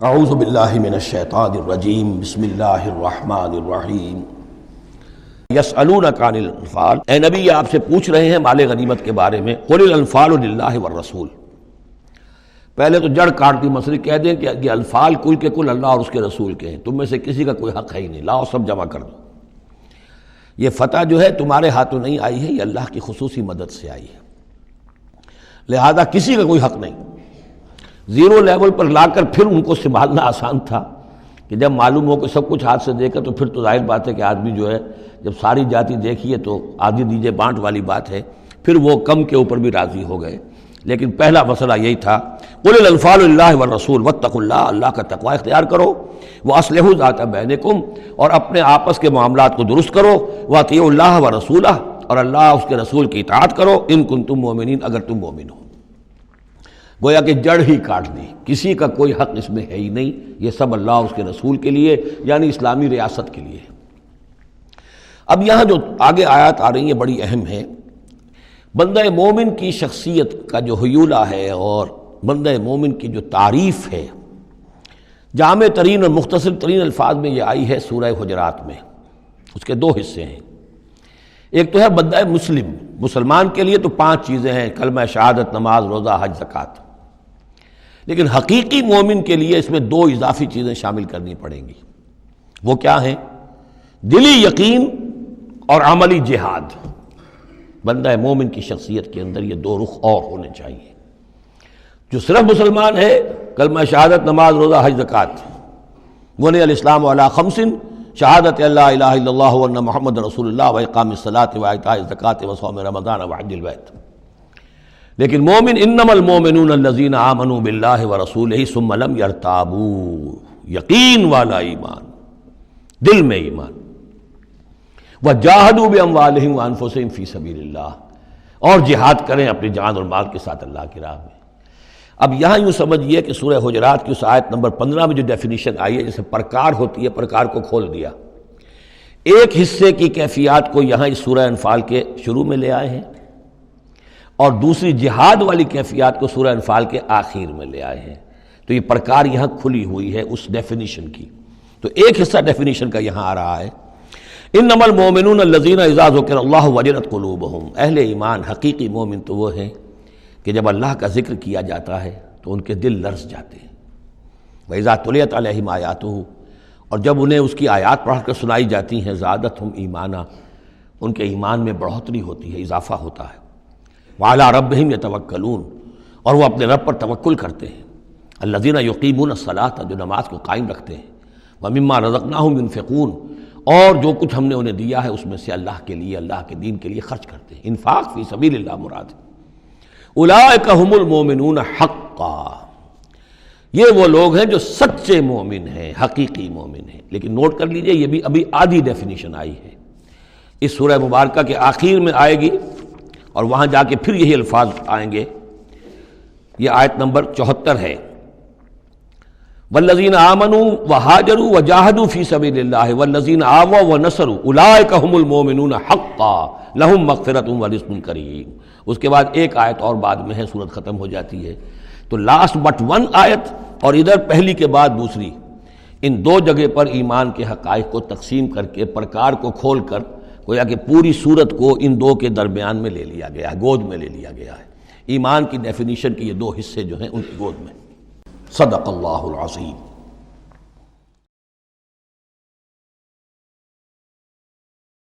اعوذ باللہ من الشیطان الرجیم بسم اللہ الرحمن الرحیم یسألونک عن الانفال، اے نبی آپ سے پوچھ رہے ہیں مال غنیمت کے بارے میں۔ قل الانفال للہ والرسول، پہلے تو جڑ کاٹ دی مسئلے، کہہ دیں کہ یہ انفال کل کے کل اللہ اور اس کے رسول کے ہیں، تم میں سے کسی کا کوئی حق ہے ہی نہیں، لاؤ سب جمع کر دو۔ یہ فتح جو ہے تمہارے ہاتھوں نہیں آئی ہے، یہ اللہ کی خصوصی مدد سے آئی ہے، لہذا کسی کا کوئی حق نہیں۔ زیرو لیول پر لا کر پھر ان کو سنبھالنا آسان تھا کہ جب معلوم ہو کہ سب کچھ ہاتھ سے دے کر، تو پھر تو ظاہر بات ہے کہ آدمی جو ہے جب ساری جاتی دیکھیے تو آدھی دیجے بانٹ والی بات ہے، پھر وہ کم کے اوپر بھی راضی ہو گئے۔ لیکن پہلا مسئلہ یہی تھا، قل الانفال للہ والرسول واتقوا اللہ، اللہ کا تقوی اختیار کرو، واصلحوا ذات بینکم، اور اپنے آپس کے معاملات کو درست کرو، واطیعوا اللہ ورسولہ، اور اللہ اس کے رسول کی اطاعت کرو، ان کنتم مؤمنین، اگر تم مومن ہو۔ گویا کہ جڑ ہی کاٹ دی، کسی کا کوئی حق اس میں ہے ہی نہیں، یہ سب اللہ اس کے رسول کے لیے، یعنی اسلامی ریاست کے لیے ہے۔ اب یہاں جو آگے آیات آ رہی ہیں بڑی اہم ہے۔ بندہ مومن کی شخصیت کا جو حیولہ ہے اور بندہ مومن کی جو تعریف ہے، جامع ترین اور مختصر ترین الفاظ میں یہ آئی ہے سورہ حجرات میں۔ اس کے دو حصے ہیں، ایک تو ہے بندہ مسلم، مسلمان کے لیے تو 5 چیزیں ہیں، کلمہ شہادت، نماز، روزہ، حج، زکوٰۃ۔ لیکن حقیقی مومن کے لیے اس میں 2 اضافی چیزیں شامل کرنی پڑیں گی۔ وہ کیا ہیں؟ دلی یقین اور عملی جہاد۔ بندہ مومن کی شخصیت کے اندر یہ 2 رخ اور ہونے چاہیے۔ جو صرف مسلمان ہے، کلمہ شہادت، نماز، روزہ، حج، زکوٰۃ، بنی الاسلام علی 5، شہادت اللہ الہ الا اللہ وان محمد رسول اللہ واقام الصلاۃ وایتاء الزکوٰۃ وصوم رمضان وحج البیت۔ لیکن مومن، انما المؤمنون الذین آمنوا باللہ ورسولہ ثم لم یرتابوا، یقین والا ایمان، دل میں ایمان، وجاہدوا باموالہم وانفسہم فی سبیل اللہ، اور جہاد کریں اپنی جان اور مال کے ساتھ اللہ کی راہ میں۔ اب یہاں یوں سمجھیے کہ سورہ حجرات کی اس آیت نمبر 15 میں جو ڈیفینیشن آئی ہے، جیسے پرکار ہوتی ہے، پرکار کو کھول دیا۔ ایک حصے کی کیفیات کو یہاں اس سورہ انفال کے شروع میں لے آئے ہیں، اور دوسری جہاد والی کیفیات کو سورہ انفال کے آخر میں لے آئے ہیں۔ تو یہ پرکار یہاں کھلی ہوئی ہے اس ڈیفینیشن کی۔ تو ایک حصہ ڈیفینیشن کا یہاں آ رہا ہے، انما المؤمنون الذین اذا ذکر اللہ وجلت قلوبہم، اہل ایمان، حقیقی مومن تو وہ ہیں کہ جب اللہ کا ذکر کیا جاتا ہے تو ان کے دل لرز جاتے ہیں۔ وَإِذَا تُلِيَتْ عَلَيْهِمْ آیَاتُهُ، اور جب انہیں اس کی آیات پڑھ کر سنائی جاتی ہیں، زادتہم ایمانا، ان کے ایمان میں بڑھوتری ہوتی ہے، اضافہ ہوتا ہے۔ وَعَلَىٰ رَبِّهِمْ يَتَوَكَّلُونَ، اور وہ اپنے رب پر توکل کرتے ہیں۔ الَّذِينَ يُقِيمُونَ الصَّلَاةَ، جو نماز کو قائم رکھتے ہیں۔ وَمِمَّا رَزَقْنَاهُمْ يُنْفِقُونَ، اور جو کچھ ہم نے انہیں دیا ہے اس میں سے اللہ کے لیے، اللہ کے دین کے لیے خرچ کرتے ہیں۔ انفاق فی سبیل اللہ مراد ہے۔ اولئک ھم المؤمنون حقا، یہ وہ لوگ ہیں جو سچے مومن ہیں، حقیقی مومن ہیں۔ لیکن نوٹ کر لیجئے، یہ بھی ابھی آدھی ڈیفینیشن آئی ہے، اس سورہ مبارکہ کے آخر میں آئے گی، اور وہاں جا کے پھر یہی الفاظ آئیں گے۔ یہ آیت نمبر 74 ہے، والذین آمنوا وہاجروا وجاہدوا فی سبیل اللہ والذین آووا ونصروا اولئک ھم المؤمنون حقا لہم مغفرۃ ورزق کریم۔ اس کے بعد ایک آیت اور بعد میں ہے، سورت ختم ہو جاتی ہے۔ تو لاسٹ بٹ 1 آیت، اور ادھر پہلی کے بعد دوسری، ان 2 جگہ پر ایمان کے حقائق کو تقسیم کر کے، پرکار کو کھول کر، گویا کہ پوری سورت کو ان 2 کے درمیان میں لے لیا گیا ہے، گود میں لے لیا گیا ہے۔ ایمان کی ڈیفینیشن کے یہ 2 حصے جو ہیں ان کی گود میں۔ صدق اللہ العظیم۔